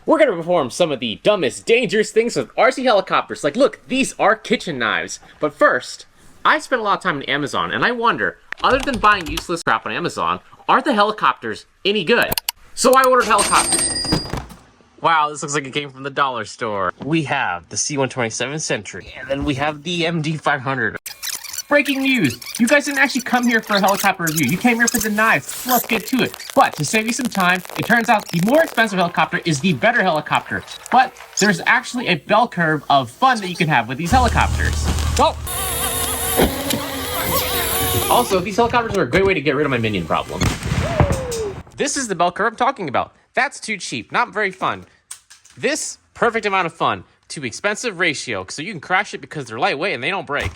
We're gonna perform some of the dumbest, dangerous things with RC helicopters. Like, look, these are kitchen knives. But first, I spent a lot of time on Amazon, and I wonder, other than buying useless crap on Amazon, are the helicopters any good? So I ordered helicopters. Wow, this looks like it came from the dollar store. We have the C-127 Sentry, and then we have the MD-500. Breaking news! You guys didn't actually come here for a helicopter review. You came here for the knives. Let's get to it. But to save you some time, it turns out the more expensive helicopter is the better helicopter. But there's actually a bell curve of fun that you can have with these helicopters. Oh! Also, these helicopters are a great way to get rid of my minion problem. This is the bell curve I'm talking about. That's too cheap, not very fun. This, perfect amount of fun. Too expensive ratio, so you can crash it because they're lightweight and they don't break.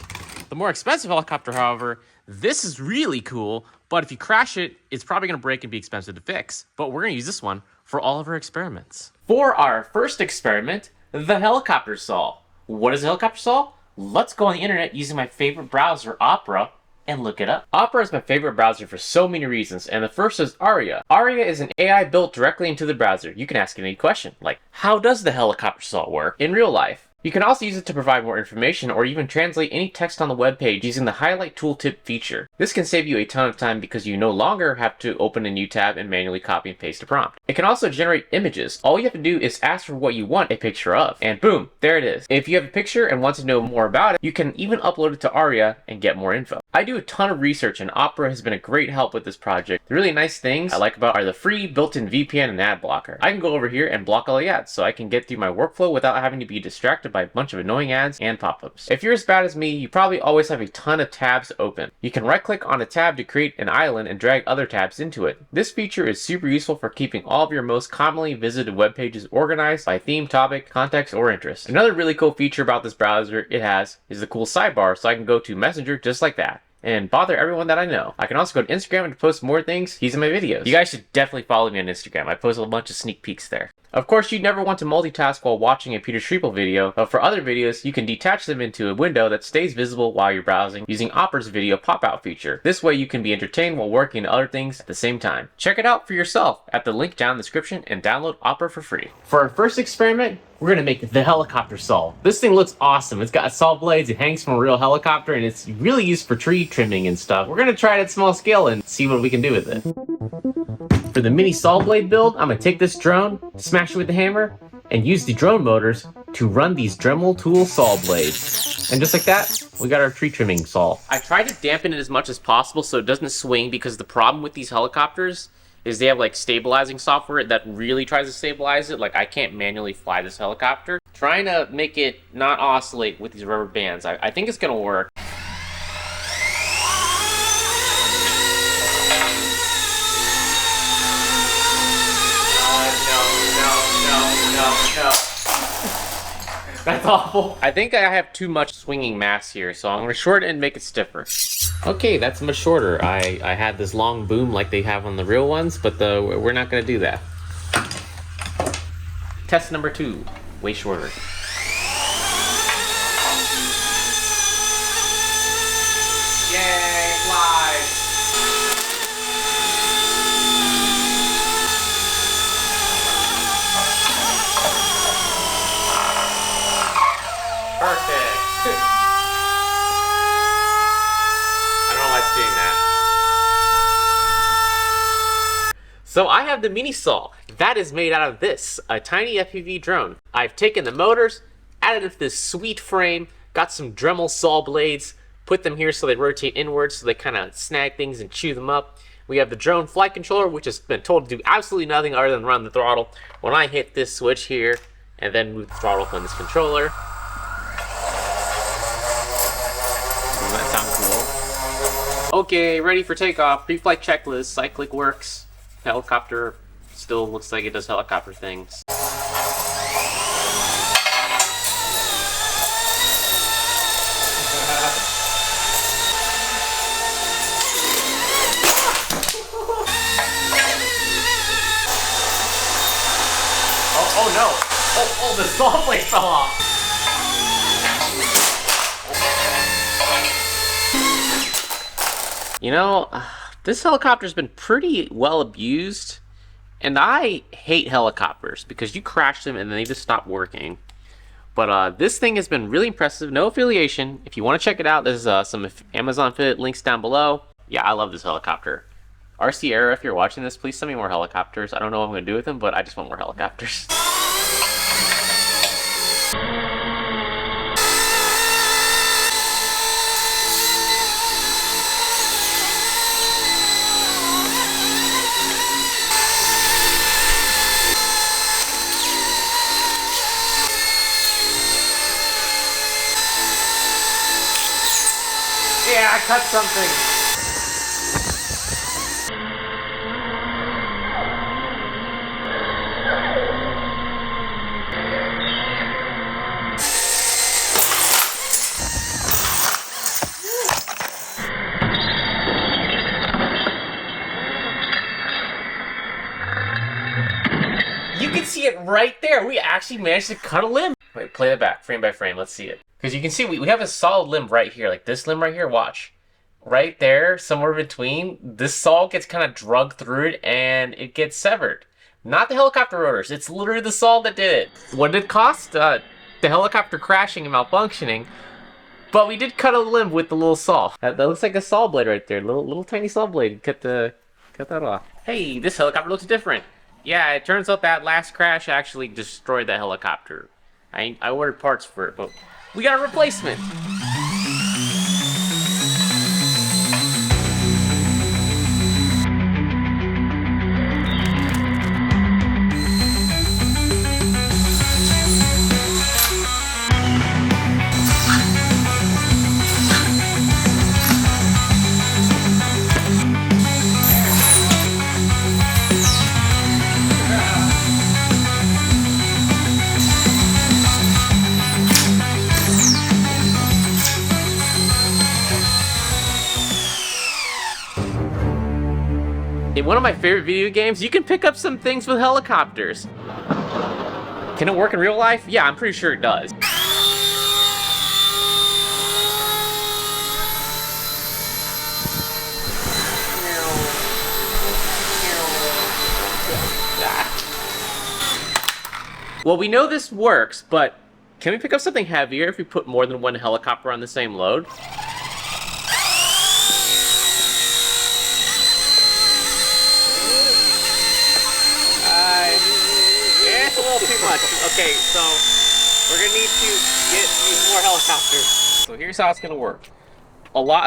The more expensive helicopter, however, this is really cool, but if you crash it, it's probably going to break and be expensive to fix. But we're going to use this one for all of our experiments. For our first experiment, the helicopter saw. What is a helicopter saw? Let's go on the internet using my favorite browser, Opera, and look it up. Opera is my favorite browser for so many reasons, and the first is Aria. Aria is an AI built directly into the browser. You can ask any question, like, how does the helicopter saw work in real life? You can also use it to provide more information or even translate any text on the web page using the highlight tooltip feature. This can save you a ton of time because you no longer have to open a new tab and manually copy and paste a prompt. It can also generate images. All you have to do is ask for what you want a picture of, and boom, there it is. If you have a picture and want to know more about it, you can even upload it to Aria and get more info. I do a ton of research and Opera has been a great help with this project. The really nice things I like about are the free built-in VPN and ad blocker. I can go over here and block all the ads so I can get through my workflow without having to be distracted by a bunch of annoying ads and pop-ups. If you're as bad as me, you probably always have a ton of tabs open. You can right-click on a tab to create an island and drag other tabs into it. This feature is super useful for keeping all of your most commonly visited web pages organized by theme, topic, context, or interest. Another really cool feature about this browser it has is the cool sidebar, so I can go to Messenger just like that and bother everyone that I know. I can also go to Instagram and post more things using my videos. You guys should definitely follow me on Instagram. I post a bunch of sneak peeks there. Of course, you'd never want to multitask while watching a Peter Schriepel video, but for other videos, you can detach them into a window that stays visible while you're browsing using Opera's video pop-out feature. This way you can be entertained while working on other things at the same time. Check it out for yourself at the link down in the description and download Opera for free. For our first experiment, we're gonna make the helicopter saw. This thing looks awesome. It's got saw blades, it hangs from a real helicopter, and it's really used for tree trimming and stuff. We're gonna try it at small scale and see what we can do with it. For the mini saw blade build, I'm gonna take this drone, smash it with the hammer, and use the drone motors to run these Dremel tool saw blades. And just like that, we got our tree trimming saw. I tried to dampen it as much as possible so it doesn't swing, because the problem with these helicopters is they have like stabilizing software that really tries to stabilize it. Like, I can't manually fly this helicopter. Trying to make it not oscillate with these rubber bands. I think it's gonna work. No. That's awful. I think I have too much swinging mass here, so I'm gonna shorten it and make it stiffer. Okay, that's much shorter. I had this long boom like they have on the real ones, but we're not gonna do that. Test number 2, way shorter. Yay, flies! Perfect. I don't know why it's doing that. So I have the mini saw. That is made out of this, a tiny FPV drone. I've taken the motors, added it to this sweet frame, got some Dremel saw blades, put them here so they rotate inwards so they kind of snag things and chew them up. We have the drone flight controller, which has been told to do absolutely nothing other than run the throttle. When I hit this switch here and then move the throttle from this controller. Doesn't that sound cool? Okay, ready for takeoff. Pre-flight checklist. Cyclic works. Helicopter still looks like it does helicopter things. Oh no! Oh, the saw blade fell off! You know, this helicopter's been pretty well abused, And I hate helicopters because you crash them and then they just stop working. But this thing has been really impressive. No affiliation. If you want to check it out, there's some Amazon affiliate links down below. Yeah, I love this helicopter. RC Era, if you're watching this, please send me more helicopters. I don't know what I'm going to do with them, but I just want more helicopters. Yeah, I cut something. You can see it right there. We actually managed to cut a limb. Wait, play that back, frame by frame. Let's see it. Because you can see we have a solid limb right here, like this limb right here, watch. Right there, somewhere between, this saw gets kind of drugged through it and it gets severed. Not the helicopter rotors, it's literally the saw that did it. What did it cost? The helicopter crashing and malfunctioning, but we did cut a limb with the little saw. That looks like a saw blade right there, little tiny saw blade. Cut that off. Hey, this helicopter looks different. Yeah, it turns out that last crash actually destroyed that helicopter. I ordered parts for it, but we got a replacement. In one of my favorite video games, you can pick up some things with helicopters. Can it work in real life? Yeah, I'm pretty sure it does. Well, we know this works, but can we pick up something heavier if we put more than one helicopter on the same load? It's a little too much. Okay, so we're gonna need to use more helicopters. So here's how it's gonna work.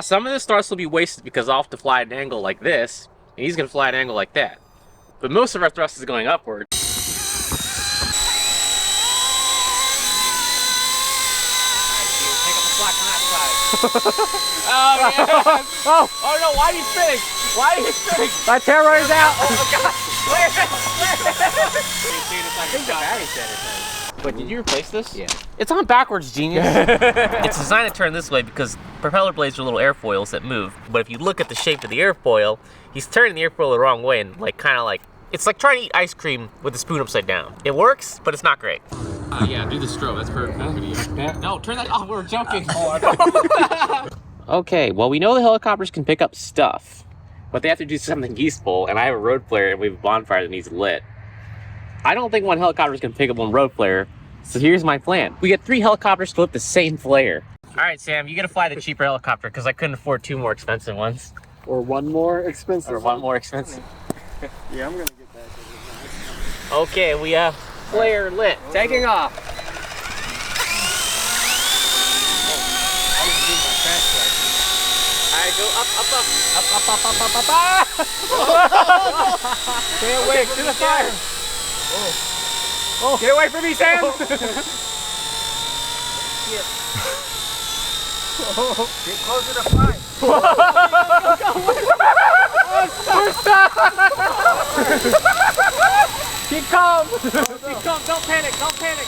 Some of the thrust will be wasted because I'll have to fly at an angle like this, and he's gonna fly at an angle like that. But most of our thrust is going upward. Oh, man. Oh no, why are you spinning? Why are you spinning? My terror's out! Oh god! I think the battery's dead or something. Wait, did you replace this? Yeah. It's on backwards, genius. It's designed to turn this way because propeller blades are little airfoils that move. But if you look at the shape of the airfoil, he's turning the airfoil the wrong way and it's like trying to eat ice cream with the spoon upside down. It works, but it's not great. Yeah, do the strobe. That's perfect for the video. No, turn that off. We're joking. Okay, well, we know the helicopters can pick up stuff, but they have to do something useful, and I have a road flare, and we have a bonfire that needs lit. I don't think one helicopter can pick up one road flare, so here's my plan. We get 3 helicopters to lift the same flare. All right, Sam, you gotta fly the cheaper helicopter, because I couldn't afford 2 more expensive ones. Or one more expensive Or one more expensive. Yeah, I'm gonna get that. Okay, we have flare lit. Taking off. Alright, go up. Stay away to the fire. Oh, get away from me, Sam! Get closer to fire. Keep calm. Keep calm. Don't panic. Don't panic.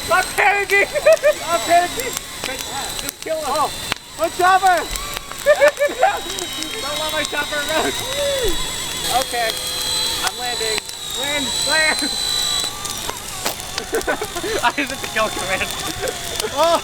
I'm panicking! I'm panicking! Just kill him! Oh! My chopper! Don't let my chopper run! Okay. I'm landing. Land! I just hit the kill command. Oh!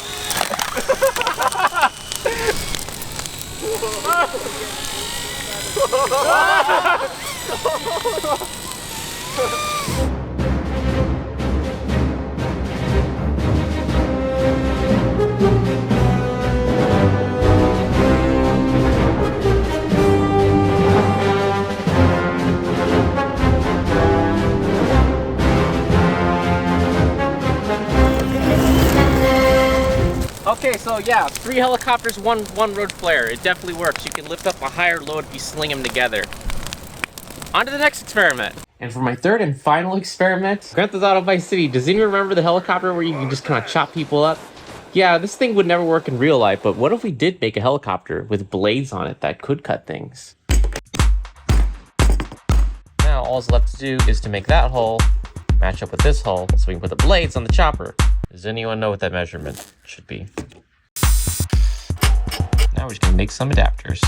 Okay, so yeah, 3 helicopters, one road flare. It definitely works. You can lift up a higher load if you sling them together. On to the next experiment. And for my third and final experiment, Grand Theft Auto Vice City. Does anyone remember the helicopter where you can just kind of chop people up? Yeah, this thing would never work in real life, but what if we did make a helicopter with blades on it that could cut things? Now, all that's left to do is to make that hole match up with this hole so we can put the blades on the chopper. Does anyone know what that measurement should be? Now we're just gonna make some adapters.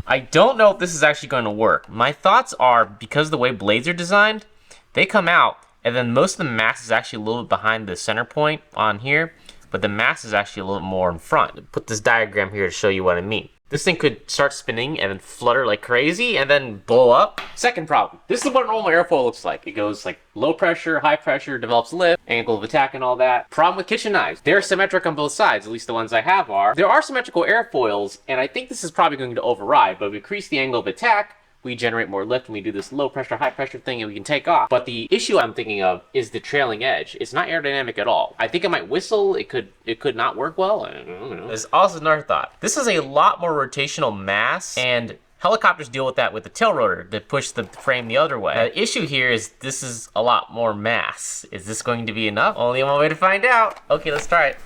I don't know if this is actually going to work. My thoughts are, because of the way blades are designed, they come out, and then most of the mass is actually a little bit behind the center point on here, but the mass is actually a little more in front. I'll put this diagram here to show you what I mean. This thing could start spinning and then flutter like crazy and then blow up. Second problem. This is what a normal airfoil looks like. It goes like low pressure, high pressure, develops lift, angle of attack and all that. Problem with kitchen knives. They're symmetric on both sides, at least the ones I have are. There are symmetrical airfoils, and I think this is probably going to override, but if we increase the angle of attack, we generate more lift and we do this low pressure, high pressure thing and we can take off. But the issue I'm thinking of is the trailing edge. It's not aerodynamic at all. I think it might whistle. It could not work well. I don't know. There's also another thought. This is a lot more rotational mass, and helicopters deal with that with the tail rotor that push the frame the other way. The issue here is this is a lot more mass. Is this going to be enough? Only one way to find out. Okay, let's try it.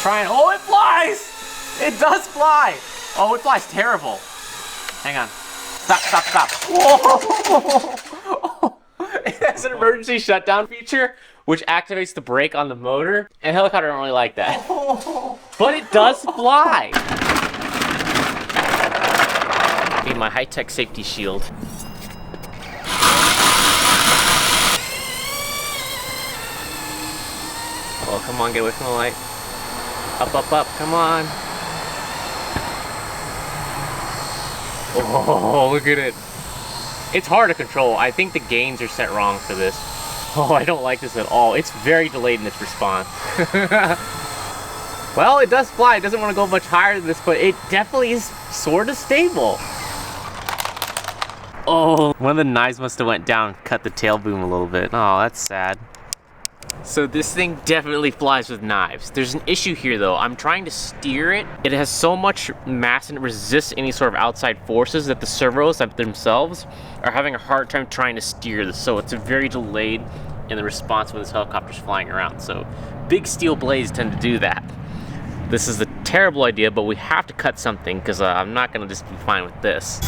Trying. Oh, it flies! It does fly! Oh, it flies terrible. Hang on. Stop, stop, stop. Whoa! It has an emergency shutdown feature, which activates the brake on the motor, and helicopter don't really like that. But it does fly! Need my high-tech safety shield. Oh, come on, get away from the light. Up, up, up, come on. Oh, look at it. It's hard to control. I think the gains are set wrong for this. Oh, I don't like this at all. It's very delayed in its response. Well, it does fly. It doesn't want to go much higher than this, but it definitely is sort of stable. Oh, one of the knives must have went down, cut the tail boom a little bit. Oh, that's sad. So this thing definitely flies with knives. There's an issue here though. I'm trying to steer it. It has so much mass and it resists any sort of outside forces that the servos themselves are having a hard time trying to steer this. So it's very delayed in the response when this helicopter's flying around. So big steel blades tend to do that. This is a terrible idea, but we have to cut something because I'm not gonna just be fine with this.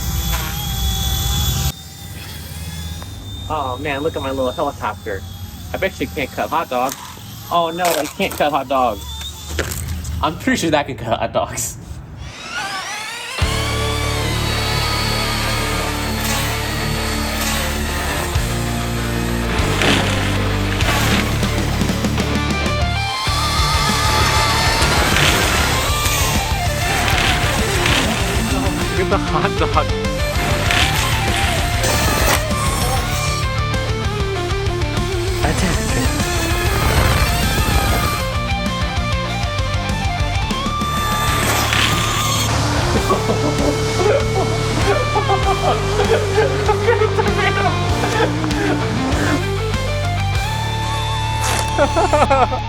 Oh man, look at my little helicopter. I bet you can't cut hot dogs. Oh no, I can't cut hot dogs. I'm pretty sure that can cut hot dogs. Look at the hot dog.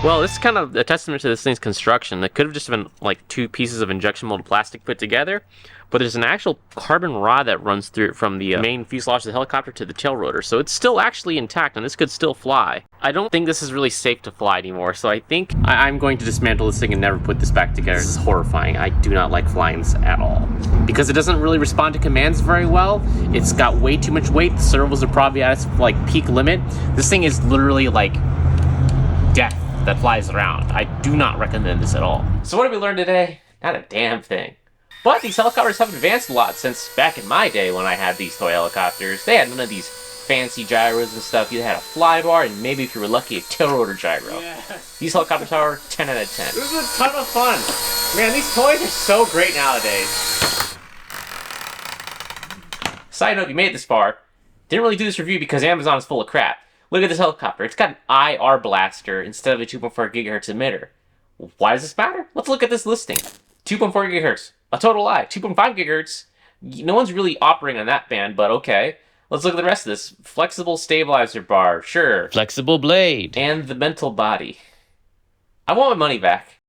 Well, this is kind of a testament to this thing's construction. It could have just been like 2 pieces of injection molded plastic put together, but there's an actual carbon rod that runs through it from the main fuselage of the helicopter to the tail rotor, so it's still actually intact and this could still fly. I don't think this is really safe to fly anymore, so I think I'm going to dismantle this thing and never put this back together. This is horrifying. I do not like flying this at all. Because it doesn't really respond to commands very well. It's got way too much weight. The servos are probably at its like peak limit. This thing is literally like death that flies around. I do not recommend this at all. So what did we learn today? Not a damn thing. But these helicopters have advanced a lot since back in my day when I had these toy helicopters. They had none of these fancy gyros and stuff. You had a flybar and maybe if you were lucky, a tail rotor gyro. Yeah. These helicopters are 10 out of 10. This is a ton of fun. Man, these toys are so great nowadays. Side note, if you made it this far, didn't really do this review because Amazon is full of crap. Look at this helicopter. It's got an IR blaster instead of a 2.4 gigahertz emitter. Why does this matter? Let's look at this listing. 2.4 gigahertz. A total lie. 2.5 gigahertz. No one's really operating on that band, but okay. Let's look at the rest of this. Flexible stabilizer bar. Sure. Flexible blade. And the mental body. I want my money back.